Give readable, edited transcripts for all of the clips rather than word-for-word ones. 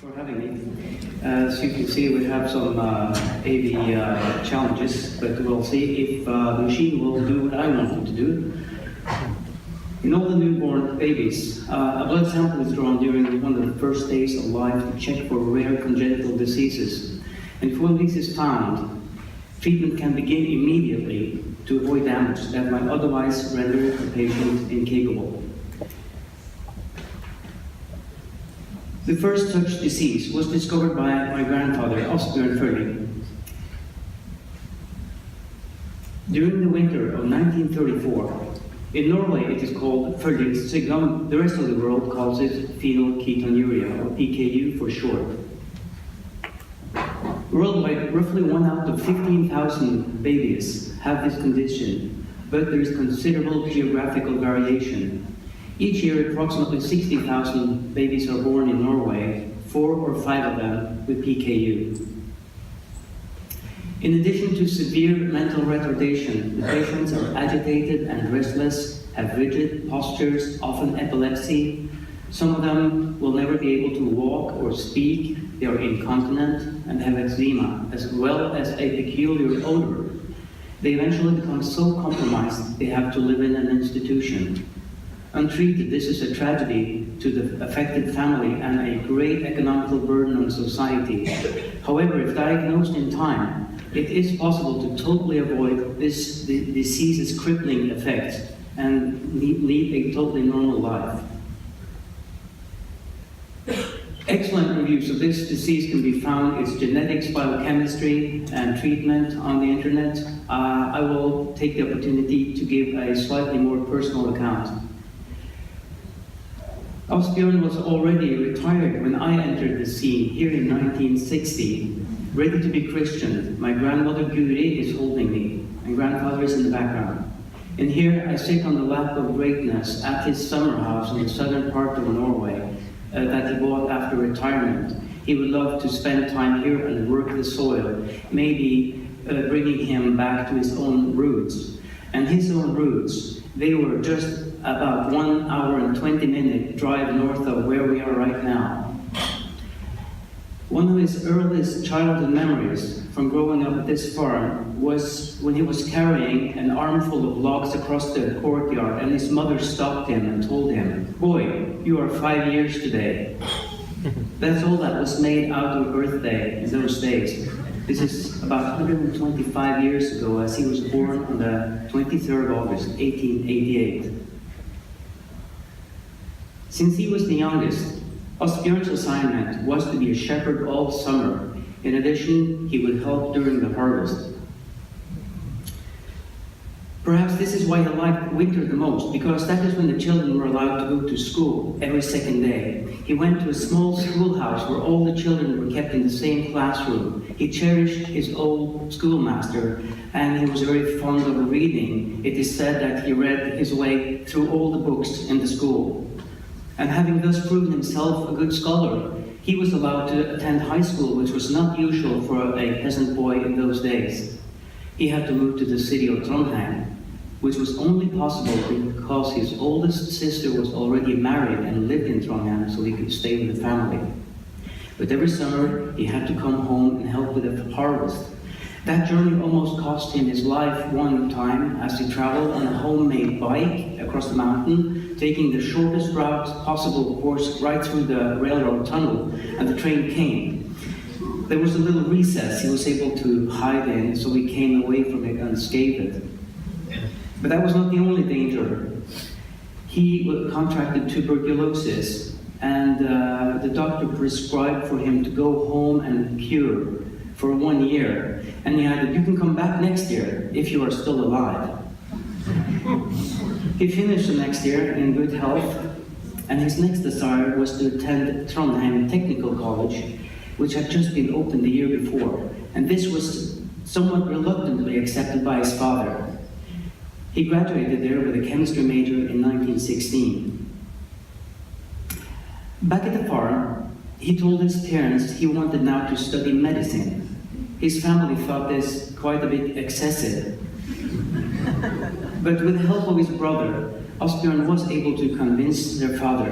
for having me. As you can see, we have some AV challenges, but we'll see if the machine will do what I want it to do. In all the newborn babies, a blood sample is drawn during one of the first days of life to check for rare congenital diseases. And if one of these is found, treatment can begin immediately to avoid damage that might otherwise render the patient incapable. The first such disease was discovered by my grandfather, E.S.PKU. During the winter of 1934, in Norway it is called følgesykdom. The rest of the world calls it phenylketonuria, or PKU for short. Worldwide, roughly 1 out of 15,000 babies have this condition, but there is considerable geographical variation. Each year, approximately 60,000 babies are born in Norway, 4 or 5 of them with PKU. In addition to severe mental retardation, the patients are agitated and restless, have rigid postures, often epilepsy. Some of them will never be able to walk or speak. They are incontinent and have eczema, as well as a peculiar odor. They eventually become so compromised they have to live in an institution. Untreated, this is a tragedy to the affected family and a great economical burden on society. However, if diagnosed in time, it is possible to totally avoid this disease's crippling effects and lead a totally normal life. Excellent reviews of this disease can be found in genetics, biochemistry, and treatment on the internet. I will take the opportunity to give a slightly more personal account. Asbjørn was already retired when I entered the scene here in 1960, ready to be Christian. My grandmother Geir is holding me. My grandfather is in the background. And here I sit on the lap of greatness at his summer house in the southern part of Norway that he bought after retirement. He would love to spend time here and work the soil, maybe bringing him back to his own roots. And his own roots, they were just about 1 hour and 20-minute drive north of where we are right now. One of his earliest childhood memories from growing up at this farm was when he was carrying an armful of logs across the courtyard and his mother stopped him and told him, "Boy, you are 5 years today." That's all that was made out of a birthday in those days. This is about 125 years ago, as he was born on the 23rd of August, 1888. Since he was the youngest, Asbjørn's assignment was to be a shepherd all summer. In addition, he would help during the harvest. Perhaps this is why he liked winter the most, because that is when the children were allowed to go to school every second day. He went to a small schoolhouse where all the children were kept in the same classroom. He cherished his old schoolmaster, and he was very fond of reading. It is said that he read his way through all the books in the school. And having thus proven himself a good scholar, he was allowed to attend high school, which was not usual for a peasant boy in those days. He had to move to the city of Trondheim, which was only possible because his oldest sister was already married and lived in Trondheim, so he could stay with the family. But every summer, he had to come home and help with the harvest. That journey almost cost him his life one time as he traveled on a homemade bike across the mountain, taking the shortest route possible, of course, right through the railroad tunnel, and the train came. There was a little recess he was able to hide in, so he came away from it unscathed. But that was not the only danger. He contracted tuberculosis, and the doctor prescribed for him to go home and cure for 1 year. And he added, "You can come back next year if you are still alive." He finished the next year in good health, and his next desire was to attend Trondheim Technical College, which had just been opened the year before. And this was somewhat reluctantly accepted by his father. He graduated there with a chemistry major in 1916. Back at the farm, he told his parents he wanted now to study medicine. His family thought this quite a bit excessive. But with the help of his brother, Asbjørn was able to convince their father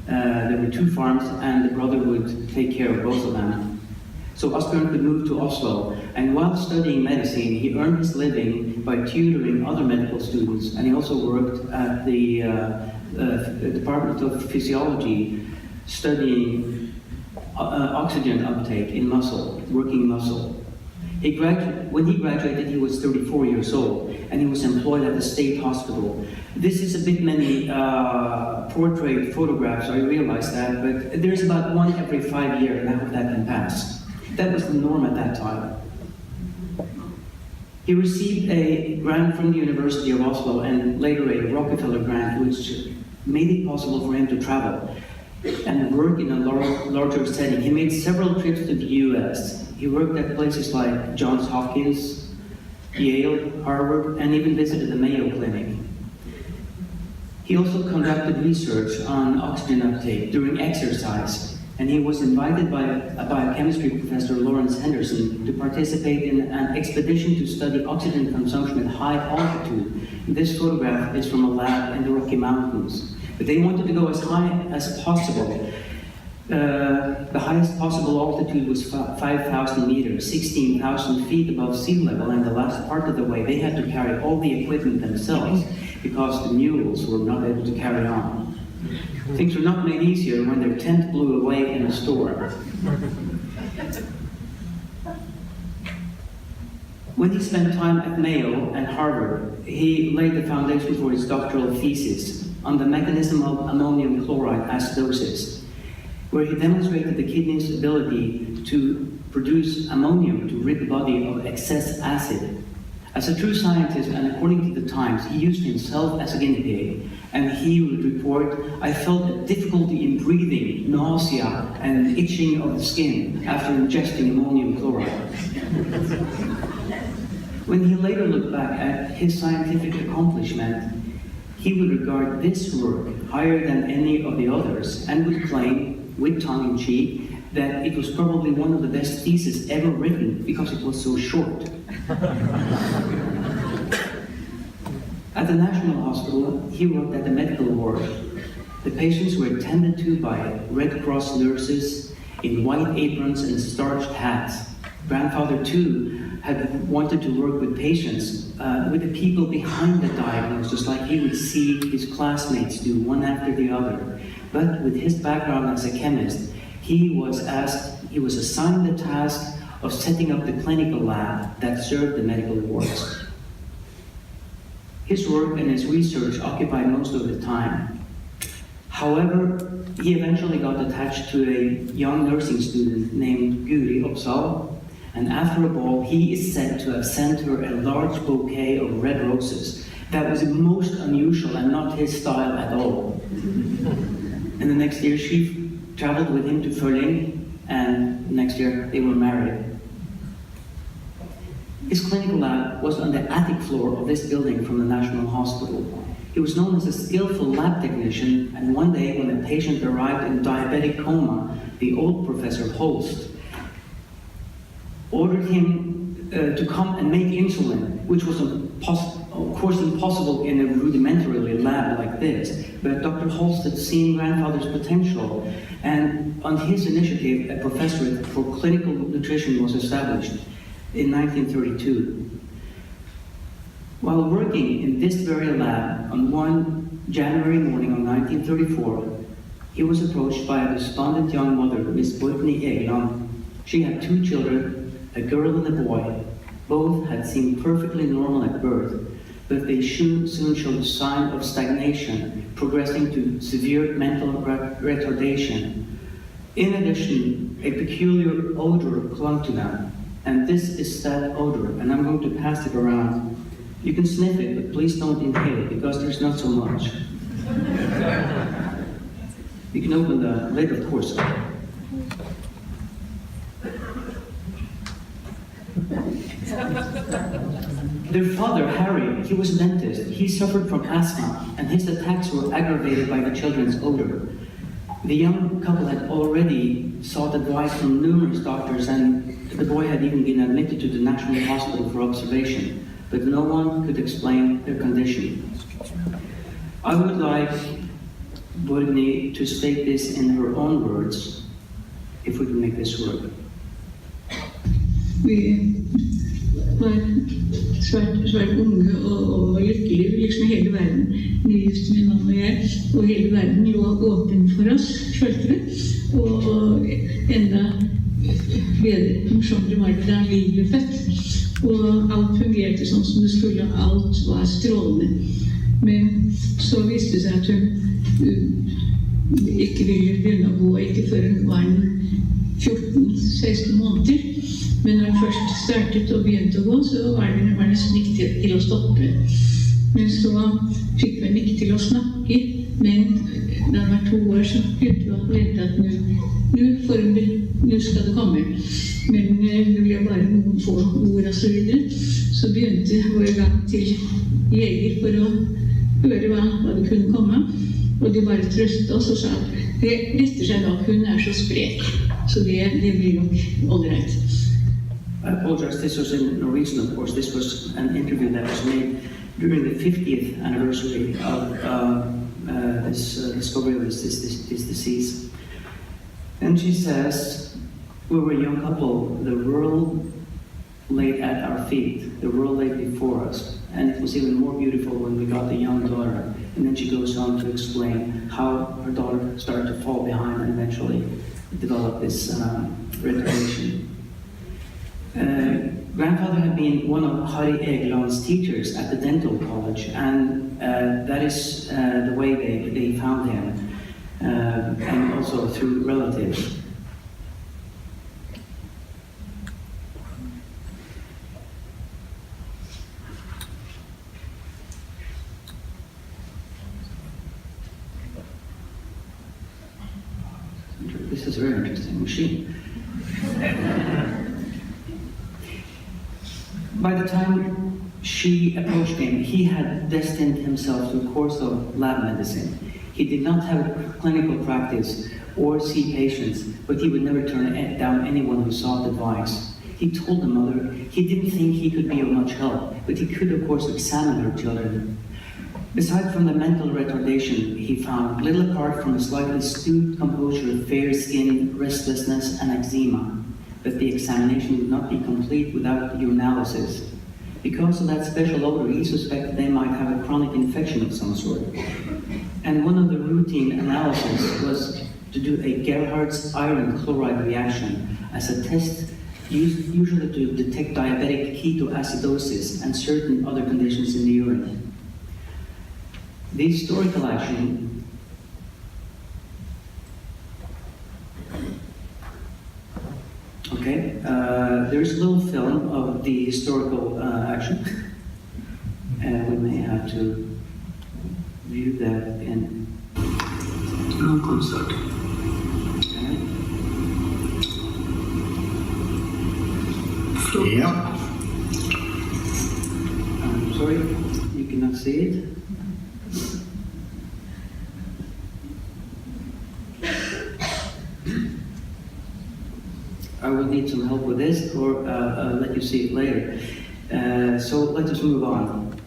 There were 2 farms, and the brother would take care of both of them. So Asbjørn could move to Oslo, and while studying medicine, he earned his living by tutoring other medical students, and he also worked at the Department of Physiology, studying oxygen uptake in muscle, working muscle. When he graduated, he was 34 years old, and he was employed at the state hospital. This is a bit many portrait photographs, I realize that, but there's about 1 every 5 years now that can pass. That was the norm at that time. He received a grant from the University of Oslo and later a Rockefeller grant, which made it possible for him to travel and work in a larger setting. He made several trips to the US. He worked at places like Johns Hopkins, Yale, Harvard, and even visited the Mayo Clinic. He also conducted research on oxygen uptake during exercise, and he was invited by a biochemistry professor, Lawrence Henderson, to participate in an expedition to study oxygen consumption at high altitude. This photograph is from a lab in the Rocky Mountains. But they wanted to go as high as possible. The highest possible altitude was 5,000 meters, 16,000 feet above sea level, and the last part of the way they had to carry all the equipment themselves because the mules were not able to carry on. Things were not made easier when their tent blew away in a storm. When he spent time at Mayo and Harvard, he laid the foundation for his doctoral thesis on the mechanism of ammonium chloride acidosis, where he demonstrated the kidney's ability to produce ammonium to rid the body of excess acid. As a true scientist, and according to the Times, he used himself as a guinea pig, and he would report, "I felt a difficulty in breathing, nausea, and itching of the skin after ingesting ammonium chloride." When he later looked back at his scientific accomplishment, he would regard this work higher than any of the others, and would claim, with tongue-in-cheek, that it was probably one of the best theses ever written because it was so short. At the National Hospital, he worked at the medical ward. The patients were attended to by Red Cross nurses in white aprons and starched hats. Grandfather, too, had wanted to work with patients, with the people behind the diagnosis, like he would see his classmates do, one after the other. But with his background as a chemist, he was assigned the task of setting up the clinical lab that served the medical wards. His work and his research occupied most of the time. However, he eventually got attached to a young nursing student named Geir, and after a ball, he is said to have sent her a large bouquet of red roses. That was most unusual and not his style at all. And the next year, she traveled with him to Furling, and next year they were married. His clinical lab was on the attic floor of this building from the National Hospital. He was known as a skillful lab technician, and one day when a patient arrived in diabetic coma, the old Professor Holst ordered him to come and make insulin, which was of course impossible in a rudimentary lab like this. But Dr. Holst had seen grandfather's potential, and on his initiative, a professorate for clinical nutrition was established in 1932. While working in this very lab on one January morning of 1934, he was approached by a despondent young mother, Miss Bortny Egeland. She had 2 children, a girl and a boy. Both had seemed perfectly normal at birth, but they soon showed a sign of stagnation, progressing to severe mental retardation. In addition, a peculiar odor clung to them, and this is that odor, and I'm going to pass it around. You can sniff it, but please don't inhale it, because there's not so much. You can open the lid, of course. Their father, Harry, he was a dentist. He suffered from asthma, and his attacks were aggravated by the children's odor. The young couple had already sought advice from numerous doctors, and the boy had even been admitted to the National Hospital for observation, but no one could explain their condition. I would like Borgny to state this in her own words, if we can make this work. Vi var svært unge og lykkelige, liksom hele verden, nygift min mann og jeg, og hele verden lå åpen for oss, følte vi, og enda bedre, morsommere var det da vi ble født, og alt fungerte sånn som det skulle, alt var strålende. Men så viste det seg at hun ikke ville begynne å gå, ikke før hun var 14-16 måneder. Men når hun først startet og begynte å gå, så var det nesten ikke til å stoppe. Men så fikk vi henne ikke til å snakke, men da hun var 2 år, så begynte vi å vente at nå skal det komme. Men det ble bare noen få ord og så videre. Så begynte vår gang til leger for å høre hva det kunne komme. Og de bare trøstet oss og sa at det retter seg da, hun så sprek. Så det blir nok all right. I apologize, this was in Norwegian, of course. This was an interview that was made during the 50th anniversary of this discovery of this disease. And she says, we were a young couple, the world lay at our feet, the world lay before us, and it was even more beautiful when we got a young daughter. And then she goes on to explain how her daughter started to fall behind and eventually developed this retardation. Grandfather had been one of Harry Egeland's teachers at the dental college, and that is the way they found him, and also through relatives. This is a very interesting machine. By the time she approached him, he had destined himself to a course of lab medicine. He did not have clinical practice or see patients, but he would never turn down anyone who sought advice. He told the mother he didn't think he could be of much help, but he could, of course, examine her children. Aside from the mental retardation he found, little apart from a slightly skewed composure, fair skin, restlessness, and eczema, but the examination would not be complete without urinalysis. Because of that special odor, he suspected they might have a chronic infection of some sort. And one of the routine analyses was to do a Gerhardt's iron chloride reaction as a test usually to detect diabetic ketoacidosis and certain other conditions in the urine. The historical action there's a little film of the historical action, and we may have to view that in concert. Yeah. I'm sorry, you cannot see it. I will need some help with this, or let you see it later. So let us move on.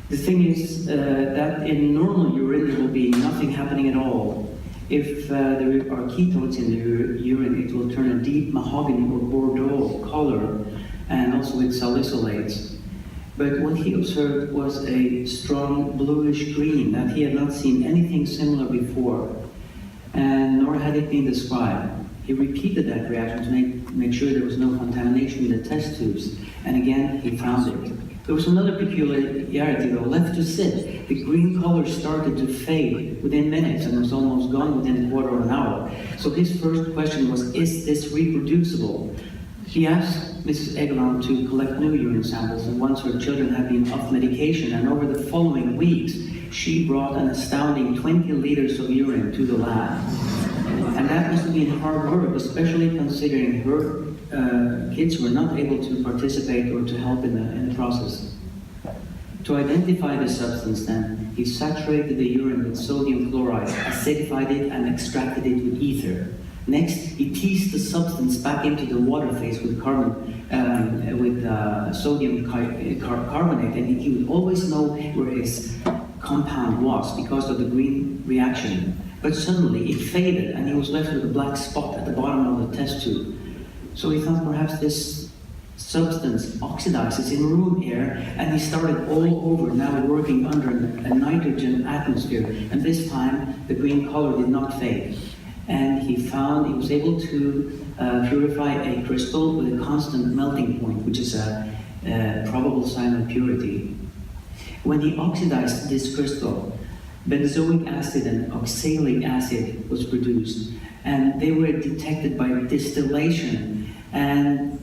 The thing is that in normal urine there will be nothing happening at all. If there are ketones in the urine, it will turn a deep mahogany or Bordeaux color, and also with salicylates. But what he observed was a strong bluish green that he had not seen anything similar before, and nor had it been described. He repeated that reaction to make sure there was no contamination in the test tubes, and again he found it. There was another peculiarity though. Left to sit, the green color started to fade within minutes and was almost gone within a quarter of an hour. So his first question was, is this reproducible? He asked Mrs. Egeland to collect new urine samples, and once her children had been off medication, and over the following weeks, she brought an astounding 20 liters of urine to the lab. And that must have been hard work, especially considering her kids were not able to participate or to help in the process. To identify the substance then, he saturated the urine with sodium chloride, acidified it, and extracted it with ether. Next, he teased the substance back into the water phase with sodium carbonate, and he would always know where his compound was because of the green reaction. But suddenly it faded and he was left with a black spot at the bottom of the test tube. So he thought perhaps this substance oxidizes in room air, and he started all over, now working under a nitrogen atmosphere, and this time the green color did not fade. And he was able to purify a crystal with a constant melting point, which is a probable sign of purity. When he oxidized this crystal, benzoic acid and oxalic acid was produced, and they were detected by distillation. And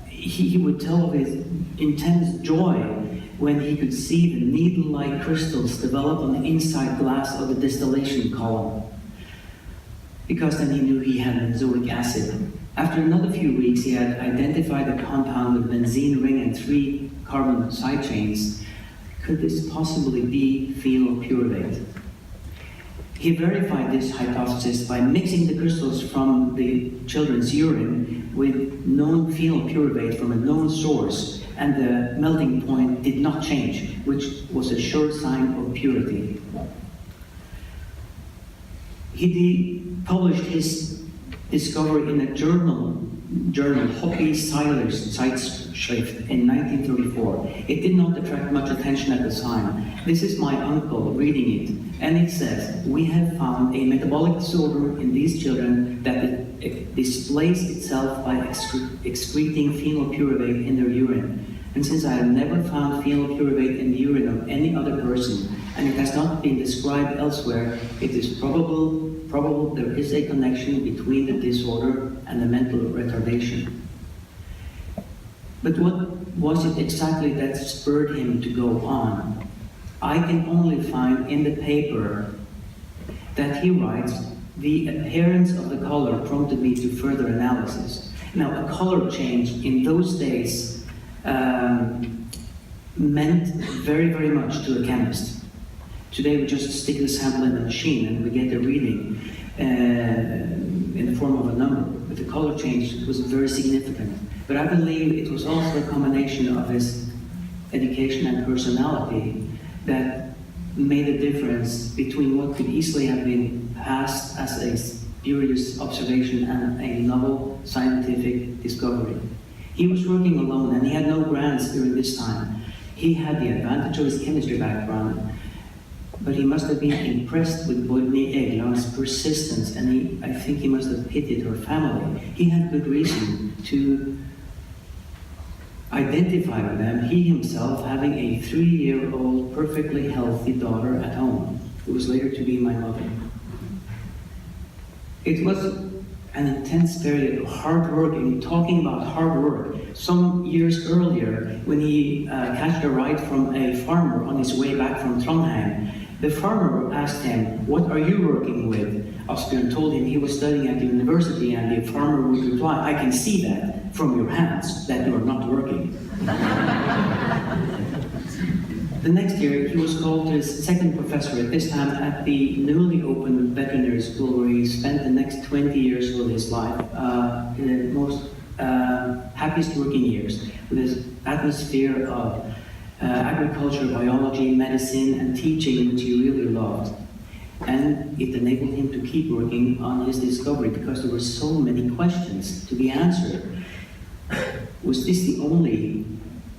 he would tell of his intense joy when he could see the needle-like crystals develop on the inside glass of the distillation column, because then he knew he had benzoic acid. After another few weeks, he had identified a compound with benzene ring and 3 carbon side chains. Could this possibly be phenylpyruvate? He verified this hypothesis by mixing the crystals from the children's urine with known phenylpyruvate from a known source, and the melting point did not change, which was a sure sign of purity. He published his discovery in a journal Hoppe Seiler's Zeitschrift in 1934. It did not attract much attention at the time. This is my uncle reading it, and it says, "We have found a metabolic disorder in these children that it displays itself by excreting phenylpyruvate in their urine. And since I have never found phenylpyruvate in the urine of any other person, and it has not been described elsewhere, it is probable there is a connection between the disorder and the mental retardation." But what was it exactly that spurred him to go on? I can only find in the paper that he writes, "The appearance of the color prompted me to further analysis." Now, a color change in those days meant very, very much to a chemist. Today we just stick the sample in the machine and we get the reading in the form of a number. But the color change was very significant. But I believe it was also a combination of his education and personality that made a difference between what could easily have been passed as a spurious observation and a novel scientific discovery. He was working alone and he had no grants during this time. He had the advantage of his chemistry background, but he must have been impressed with Borgny Egeland's persistence, and I think he must have pitied her family. He had good reason to identify with them, he himself having a 3-year-old perfectly healthy daughter at home, who was later to be my mother. It was an intense period of hard work, and talking about hard work, some years earlier, when he catched a ride from a farmer on his way back from Trondheim, the farmer asked him, "What are you working with?" Asbjørn told him he was studying at the university, and the farmer would reply, "I can see that from your hands that you are not working." The next year, he was called to his second professor, at this time at the newly opened veterinary school, where he spent the next 20 years of his life, the most happiest working years, with his atmosphere of agriculture, biology, medicine, and teaching, which he really loved. And it enabled him to keep working on his discovery, because there were so many questions to be answered. Was this the only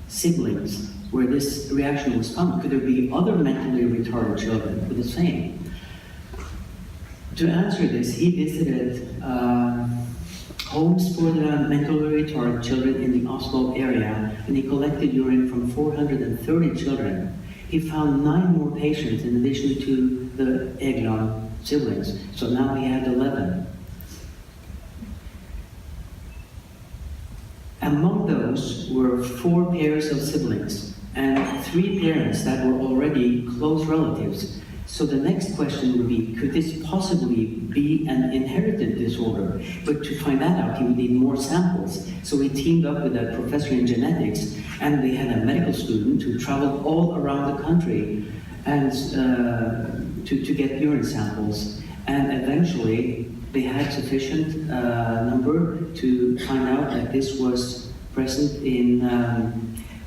siblings where this reaction was found? Could there be other mentally retarded children with the same? To answer this, he visited homes for the mentally retarded children in the Oslo area, and he collected urine from 430 children. He found 9 more patients in addition to the Egeland siblings, so now he had 11. Among those were 4 pairs of siblings and 3 parents that were already close relatives. So the next question would be, could this possibly be an inherited disorder? But to find that out, he would need more samples. So he teamed up with a professor in genetics, and they had a medical student who traveled all around the country and to get urine samples. And eventually, they had sufficient number to find out that this was present in,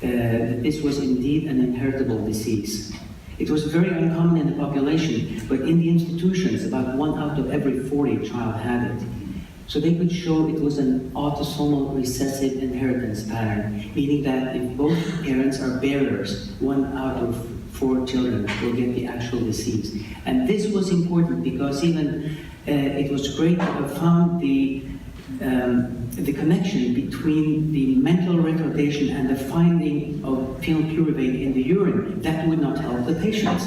that this was indeed an inheritable disease. It was very uncommon in the population, but in the institutions, about 1 out of every 40 child had it. So they could show it was an autosomal recessive inheritance pattern, meaning that if both parents are bearers, 1 out of 4 children will get the actual disease. And this was important because even it was great to have found the connection between the mental retardation and the finding of phenylpyruvate in the urine. That would not help the patients.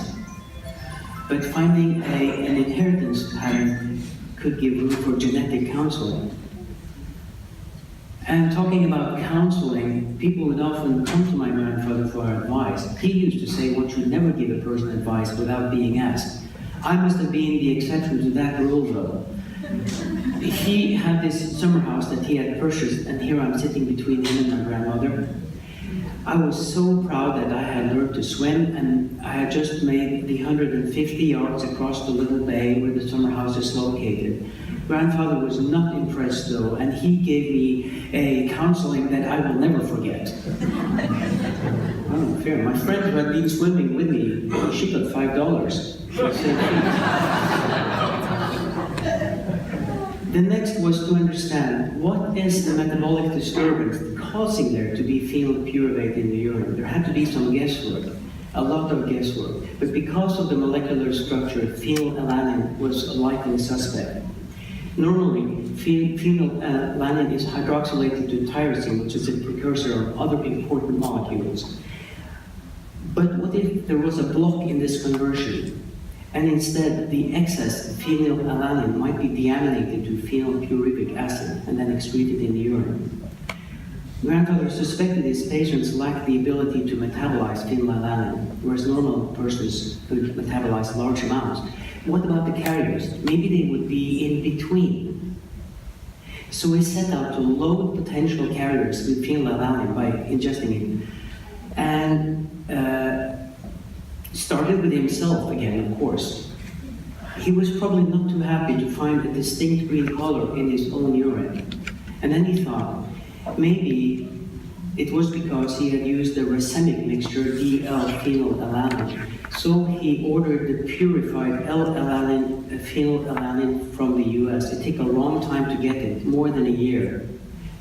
But finding an inheritance pattern could give room for genetic counseling. And talking about counseling, people would often come to my grandfather for advice. He used to say one should never give a person advice without being asked. I must have been the exception to that rule, though. He had this summer house that he had purchased, and here I'm sitting between him and my grandmother. I was so proud that I had learned to swim, and I had just made the 150 yards across the little bay where the summer house is located. Grandfather was not impressed, though, and he gave me a counseling that I will never forget. Oh, fair. My friend who had been swimming with me, she got $5. The next was to understand what is the metabolic disturbance causing there to be phenylpyruvate in the urine. There had to be some guesswork, a lot of guesswork. But because of the molecular structure, phenylalanine was a likely suspect. Normally, phenylalanine is hydroxylated to tyrosine, which is a precursor of other important molecules. But what if there was a block in this conversion? And instead, the excess phenylalanine might be deaminated to phenylpyruvic acid and then excreted in the urine. Grandfather suspected his patients lacked the ability to metabolize phenylalanine, whereas normal persons could metabolize large amounts. What about the carriers? Maybe they would be in between. So he set out to load potential carriers with phenylalanine by ingesting it, and started with himself again, of course. He was probably not too happy to find a distinct green color in his own urine. And then he thought, maybe it was because he had used the racemic mixture DL-phenylalanine. So he ordered the purified L-phenylalanine from the US. It took a long time to get it, more than a year.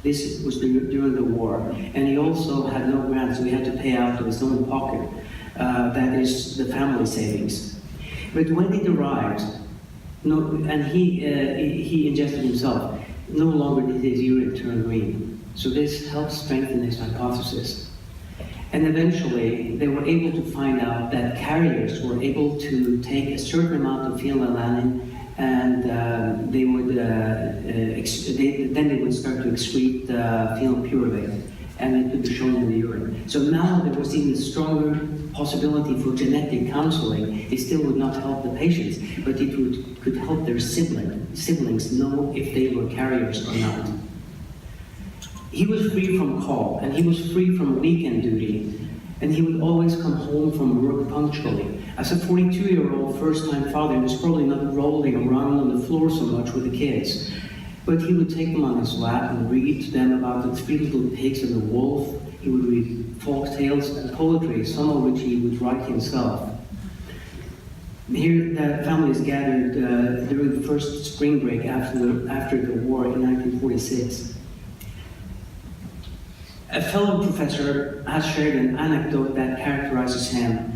This was during the war. And he also had no grants, so he had to pay out of his own pocket. That is the family savings. But when it arrived, and he ingested himself, no longer did his urine turn green. So this helped strengthen his hypothesis. And eventually, they were able to find out that carriers were able to take a certain amount of phenylalanine, and then they would start to excrete phenylpyruvate, and it could be shown in the urine. So now there was even stronger possibility for genetic counseling. It still would not help the patients, but it could help their siblings know if they were carriers or not. He was free from call, and he was free from weekend duty, and he would always come home from work punctually. As a 42-year-old first-time father, he was probably not rolling around on the floor so much with the kids, but he would take them on his lap and read to them about the 3 little pigs and the wolf. He would read folk tales and poetry, some of which he would write himself. Here, the families gathered during the first spring break after the war in 1946. A fellow professor has shared an anecdote that characterizes him.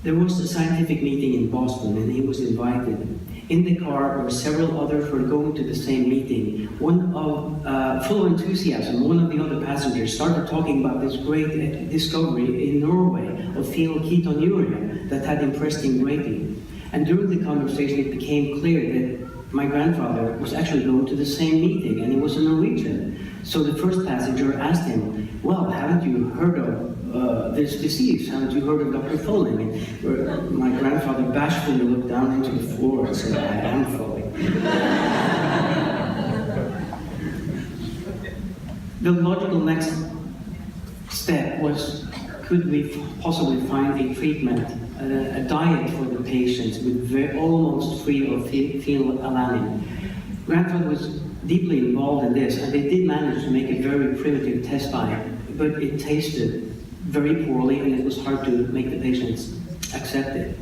There was a scientific meeting in Boston, and he was invited. In the car were several others who were going to the same meeting. Full of enthusiasm, one of the other passengers started talking about this great discovery in Norway of phenylketonuria that had impressed him greatly. And during the conversation, it became clear that my grandfather was actually going to the same meeting, and he was a Norwegian. So the first passenger asked him, well, haven't you heard of this disease? Haven't you heard of Dr. Foley? My grandfather bashfully looked down into the floor and said, I am Foley. The logical next step was, could we possibly find a treatment, a diet for the patients with almost free of phenylalanine? Grandfather was deeply involved in this, and they did manage to make a very primitive test diet, but it tasted very poorly, and it was hard to make the patients accepted.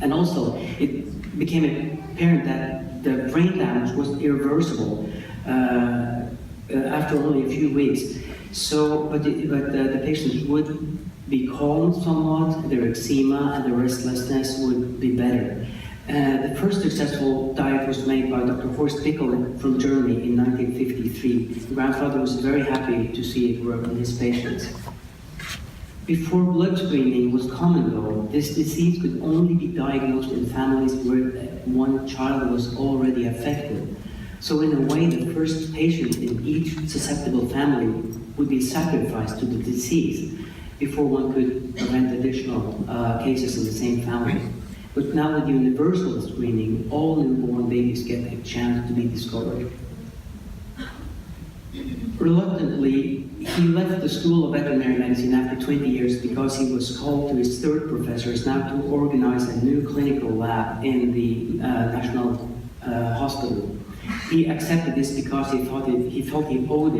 And also, it became apparent that the brain damage was irreversible after only a few weeks. So, but the patients would be calmed somewhat, their eczema and their restlessness would be better. The first successful diet was made by Dr. Horst Pickel from Germany in 1953. Grandfather was very happy to see it work in his patients. Before blood screening was common though, this disease could only be diagnosed in families where one child was already affected. So in a way, the first patient in each susceptible family would be sacrificed to the disease before one could prevent additional cases in the same family. But now with universal screening, all newborn babies get a chance to be discovered. Reluctantly, he left the School of Veterinary Medicine after 20 years because he was called to his third professors now to organize a new clinical lab in the National Hospital. He accepted this because he thought he owed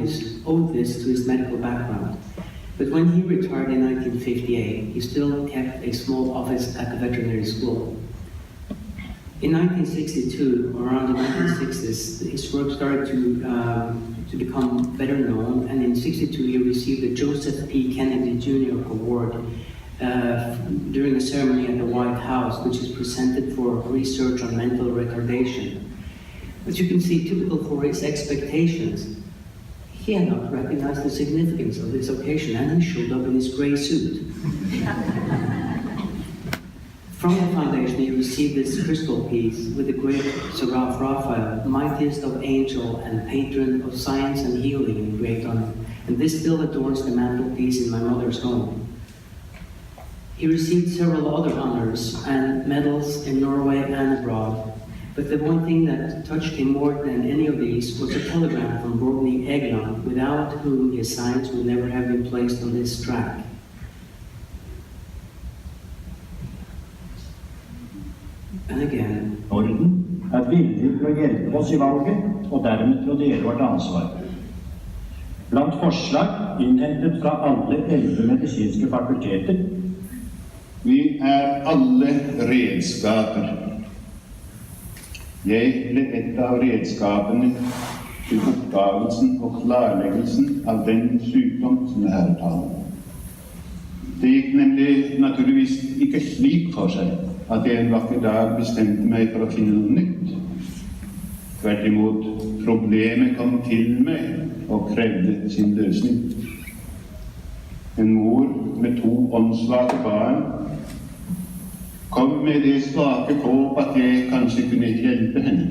this to his medical background. But when he retired in 1958, he still kept a small office at the veterinary school. In 1962, around the 1960s, his work started to become better known, and in 1962 he received the Joseph P. Kennedy Jr. Award during a ceremony at the White House, which is presented for research on mental retardation. As you can see, typical for his expectations, he had not recognized the significance of this occasion, and he showed up in his gray suit. From the foundation, he received this crystal piece with the great Seraph Raphael, mightiest of angel and patron of science and healing, engraved on it. And this still adorns the mantelpiece in my mother's home. He received several other honors and medals in Norway and abroad. But the one thing that touched him more than any of these was a telegram from Borgny Elgjo, without whom his science would never have been placed on this track. And again, Norden villig til å hjelpe oss I valget, og dermed til å dele vårt ansvar. Blant forslag innhentet fra alle 11 medisinske fakulteter. Vi alle redskaper. Jeg ble et av redskapene til oppdagelsen og klarleggelsen av den sykdom som her taler. Det gikk nemlig naturligvis ikke slik for seg at jeg en vakker dag bestemte meg for å finne noe nytt. Tvert imot, problemet kom til meg og krevde sin løsning. En mor med 2 åndssvake barn kom med det svake håp at jeg kanskje kunne hjelpe henne.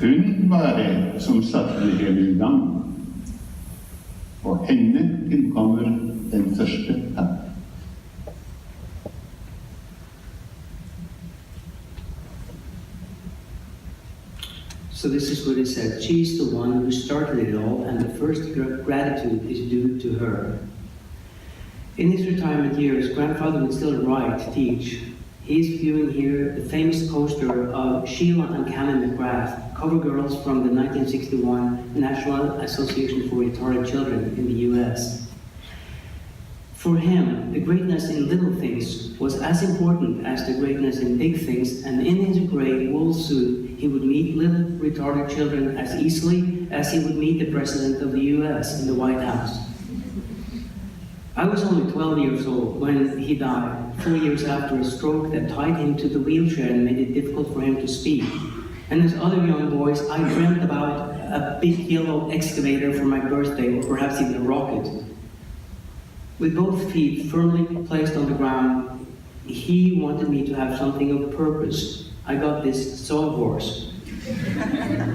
Hun var det som satte det hele I gang, og henne tilkommer den første takk. So this is what it said. She's the one who started it all, and the first gratitude is due to her. In his retirement years, grandfather would still write, teach. He's viewing here the famous poster of Sheila and Canon McGrath, cover girls from the 1961 National Association for Retarded Children in the US. For him, the greatness in little things was as important as the greatness in big things, and in his gray wool suit, he would meet little retarded children as easily as he would meet the President of the US in the White House. I was only 12 years old when he died, 4 years after a stroke that tied him to the wheelchair and made it difficult for him to speak. And as other young boys, I dreamt about a big yellow excavator for my birthday, or perhaps even a rocket. With both feet firmly placed on the ground, he wanted me to have something of purpose. I got this sawhorse.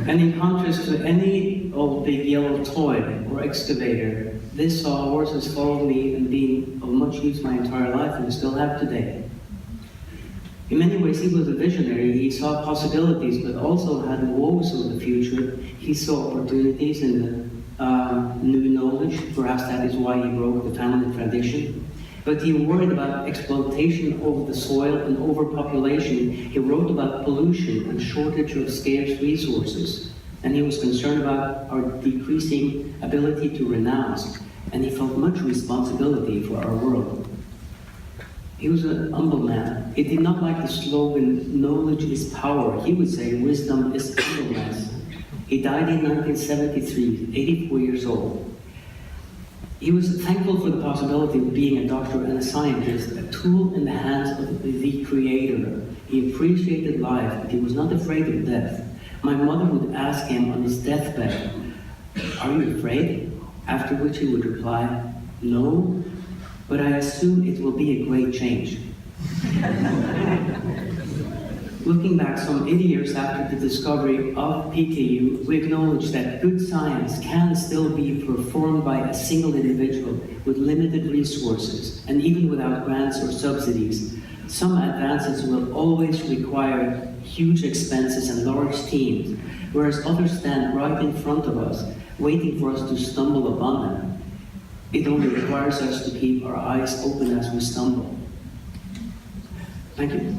And in contrast to any old big yellow toy or excavator, this sawhorse has followed me and been of much use my entire life, and still have today. In many ways, he was a visionary. He saw possibilities, but also had woes of the future. He saw opportunities in the new knowledge. Perhaps that is why he broke the family tradition. But he worried about exploitation of the soil and overpopulation. He wrote about pollution and shortage of scarce resources. And he was concerned about our decreasing ability to renounce. And he felt much responsibility for our world. He was an humble man. He did not like the slogan, knowledge is power. He would say wisdom is humbleness. He died in 1973, 84 years old. He was thankful for the possibility of being a doctor and a scientist, a tool in the hands of the Creator. He appreciated life, but he was not afraid of death. My mother would ask him on his deathbed, "Are you afraid?" After which he would reply, "No, but I assume it will be a great change." Looking back some 80 years after the discovery of PKU, we acknowledge that good science can still be performed by a single individual with limited resources, and even without grants or subsidies. Some advances will always require huge expenses and large teams, whereas others stand right in front of us, waiting for us to stumble upon them. It only requires us to keep our eyes open as we stumble. Thank you.